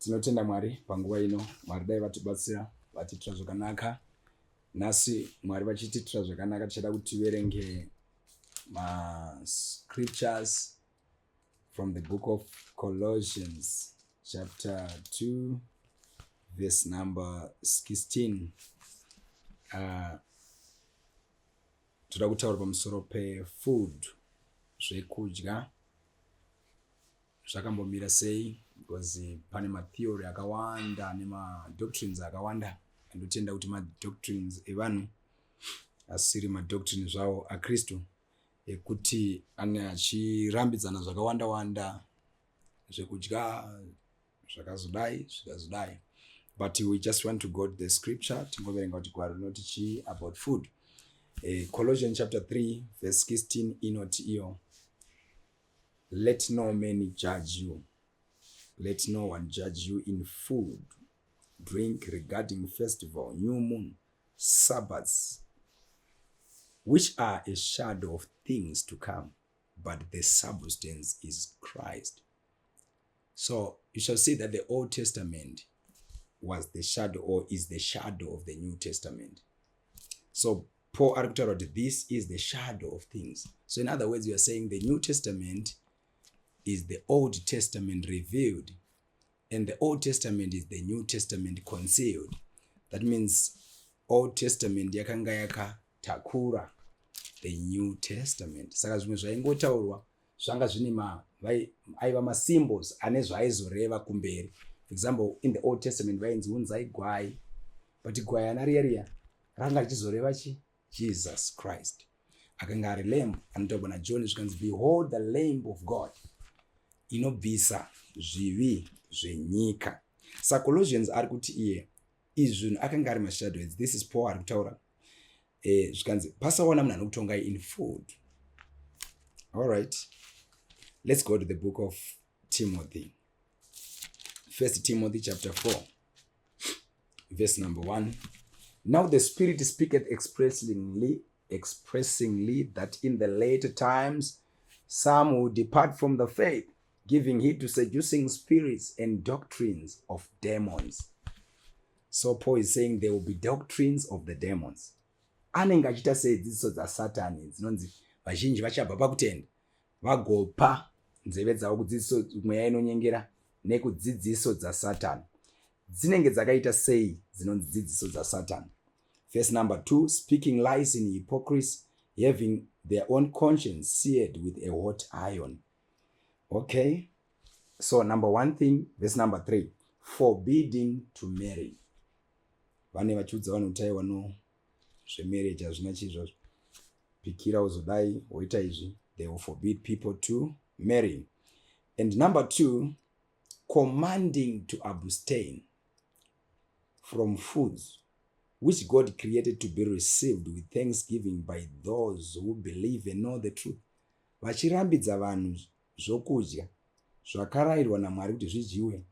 Tinotenda Mwari panguva ino. Mwari dai vatibatsira vatitira zvakanaka. Nasi Mwari vachititira zvakanaka tichada kuti tiverenge scriptures from the book of Colossians chapter 2 verse number 16. Toda kutaura pamusoro pe-food, zvekudya. Zvakambomira sei? Because pane matheory akawanda nema-doctrines akawanda. Andotenda kuti ma-doctrines evanhu asiri ma-doctrines zvavo aKristu, ekuti ane achirambidzana zvakawanda zvekudya zvakazodai. But we just want to go to the scripture. Tingoverenga kuti gwaro rinoti chii about food. Colossians chapter 3 verse 16 inoti iyo, let no man judge you. Let no one judge you in food, drink, regarding festival, new moon, Sabbaths, which are a shadow of things to come, but the substance is Christ. So you shall see that the Old Testament was the shadow, or is the shadow of the New Testament. So Paul argued that this is the shadow of things. So in other words, you are saying the New Testament is the Old Testament revealed, and the Old Testament is the New Testament concealed. That means Old Testament yakanga yakatakura the New Testament. Saka zvimwe zvaingotaurwa zvanga zvine aiva ma-symbols ane zvaaizoreva kumberi. For example, in the Old Testament vainzi unzai gwai, but gwai ana riya ranga richizoreva chi? Jesus Christ. Akanga ari lamb, anotaurwa naJohn zvikanzi behold the lamb of God, inobvisa zvivi zvenyika. Saka Colossians ari kuti iye izvinhu akanga ari mashadows. This is Paul ari kutaura zvikanzi pasaona munhu anokutongai in food. All right, let's go to the book of Timothy. 1 Timothy chapter 4 verse number 1. Now the Spirit speaketh expressingly that in the later times some will depart from the faith, giving heed to seducing spirits and doctrines of demons. So Paul is saying there will be doctrines of the demons. Anenge achita sedzidziso dzaSatani dzinonzi vazhinji vachabva pakutenda vagopa nzeve dzavo kudzidziso mweya inonyengera nekudzidziso dzaSatani. Dzinenge dzakaita sei dzinonzi dzidziso dzaSatani? Verse number 2, speaking lies in hypocrisy, having their own conscience seared with a hot iron. Okay, so number one thing, verse number 3, forbidding to marry. Vane vachiudza vanhu kuti aiwa no zvemarriage hazvina chizvozvo, pikira uzodai woita izvi. They will forbid people to marry. And number 2, commanding to abstain from foods which God created to be received with thanksgiving by those who believe and know the truth. Vachirambidza vanhu zvokudya zvakarayirwa naMwari kuti zvidyiwe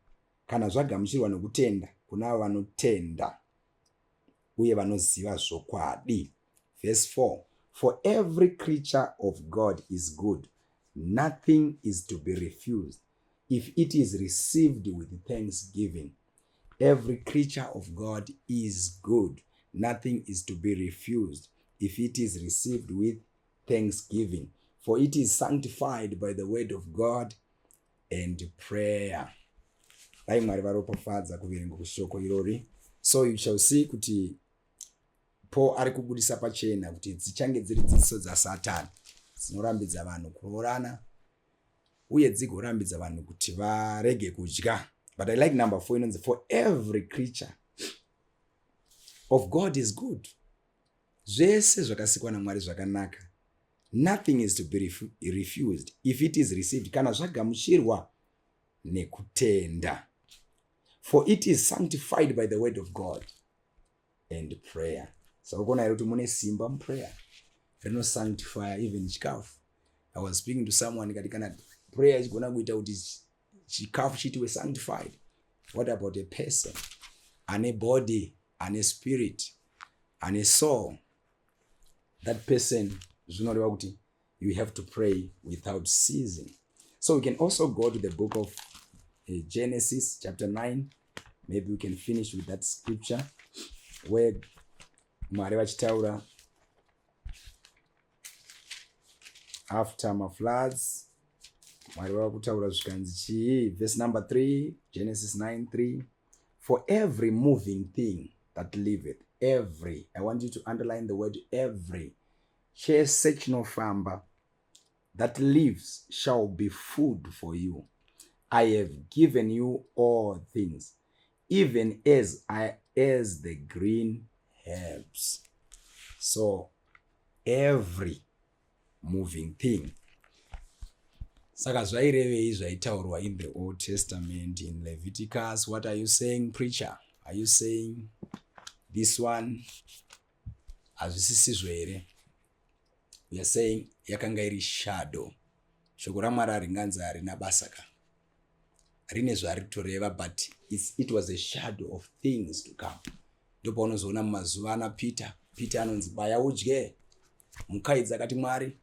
kana zvagamuchirwa nokutenda kuna vanotenda uye vanoziva zvokwadi. Verse 4, for every creature of God is good, nothing is to be refused if it is received with thanksgiving. Every creature of God is good, nothing is to be refused if it is received with thanksgiving, for it is sanctified by the word of God and prayer. Dai Mwari varopafadza kuverenga kushoko irori. So you shall see kuti Paul ari kubudisa pachena kuti dzichange dziri dzidziso dzaSatani dzinorambidza vanhu kuroorana uye dzigorambidza vanhu kuti varege kudya. But I like number 4 inonzi for every creature of God is good. Zvese zvakasikwa naMwari zvakanaka. Nothing is to be refused if it is received kana zvagamuchirwa nekutenda. For it is sanctified by the word of God and prayer. So ukona kuti mune simba muprayer rinosanctify even chikafu. I was speaking to someone kati kana prayer ichigona kuita kuti chikafu chitiwe sanctified. What about a person? Ane body, ane spirit, ane soul. That person, zvinoreva kuti you have to pray without ceasing. So we can also go to the book of Genesis chapter 9. Maybe we can finish with that scripture where Mwari vachitaura after my floods. Mwari vakutaura zvikanzi chii, verse number 3, Genesis 9:3. For every moving thing that liveth, every, I want you to underline the word every, sechinofamba, that lives shall be food for you. I have given you all things, even as the green herbs. So every moving thing. Saka zvairevei zvaitaurwa in the Old Testament, in Leviticus? What are you saying, preacher? Are you saying this one hazvisisizvo here? We are saying yakanga iri shadow. Shoko raMwari haringanzi harina basa ka, rine zvariritoreva, but it was a shadow of things to come. Ndipo unozoona mumazuva ana Peter anonzi baya udye, mukai dzakati Mwari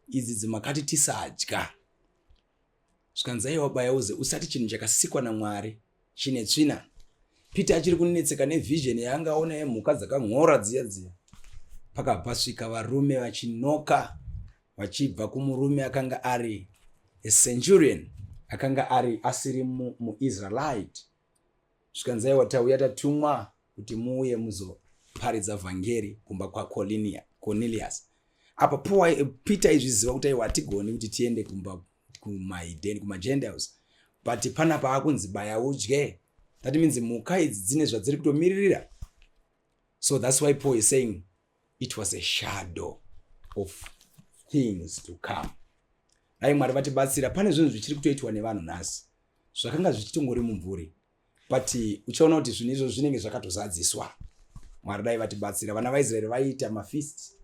idzi dzimakati tisadya. Zvikanzi aiwa baya uze usati chinhu chakasikwa naMwari chine tsvina. Peter achiri kunetseka nevision yaangaona yemhuka dzakang'ora dziya pakabva varume vachinoka vachibva kumurume akanga ari a centurion, akanga asiri muIsraelite. Zvikanzi aiwa tauya tatumwa kuti muuye muzoparidza vhangeri kumba kwaCornelius. Apa Peter izviziva kuti aiwa hatigoni kuti tiende kumba kumaGentiles, but panapa akunzi baya udye. That means mhuka idzi dzine zvadziri kutomiririra. So that's why Paul is saying it was a shadow of things to come. Dai Mwari vatibatsira, pane zvinhu zvichiri kutoitwa nevanhu nhasi zvakanga zvichitongori mumvuri, but uchaona kuti zvinhu izvo zvinenge zvakatozadziswa. Mwari dai vatibatsira. Vana vaIsraeri vaiita mafeast,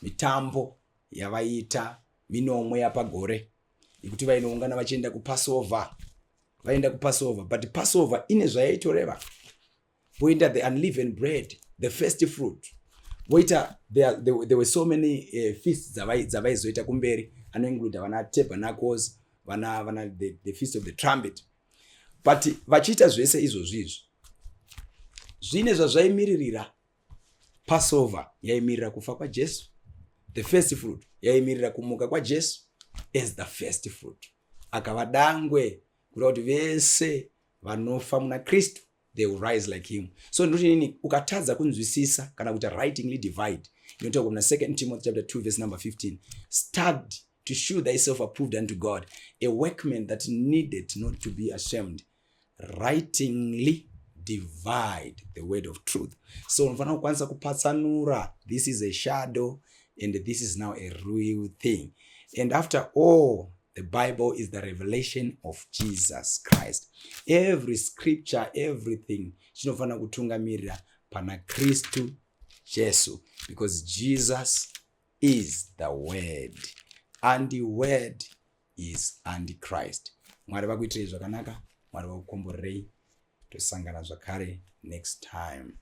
mitambo yavaiita minomwe yapagore, ikuti vainoungana vachienda kuPassover. Vaenda kuPassover, but Passover ine zvayaitoreva. Voita the unleavened bread, the first fruit. Voita there were so many feasts dzavaizoita kumberi, anoinclude vana tabernacles, vana the feast of the trumpet. But vachiita zvese izvozvizvo zvine zvazvaimiririra. Passover yaimirira kufa kwaJesu. The first fruit yaimirira kumuka kwaJesu as the first fruit. Akava dangwe kuda kuti vese vanofa muna Kristu they will rise like him. So ndoti nini, ukatadza kunzwisisa kana kuti rightly divide, inotaura kuna 2 Timothy chapter 2 verse number 15. Study to show thyself approved unto God, a workman that needed not to be ashamed, rightly divide the word of truth. So unofana kukwanisa kupatsanura, this is a shadow and this is now a real thing. And after all, the Bible is the revelation of Jesus Christ. Every scripture, everything chinofana kutungamirira pana Kristu Jesu, because Jesus is the word and the word is Antichrist. Mwari vakuitirei zvakanaka, Mwari vakukomborerei, tosangana zvakare next time.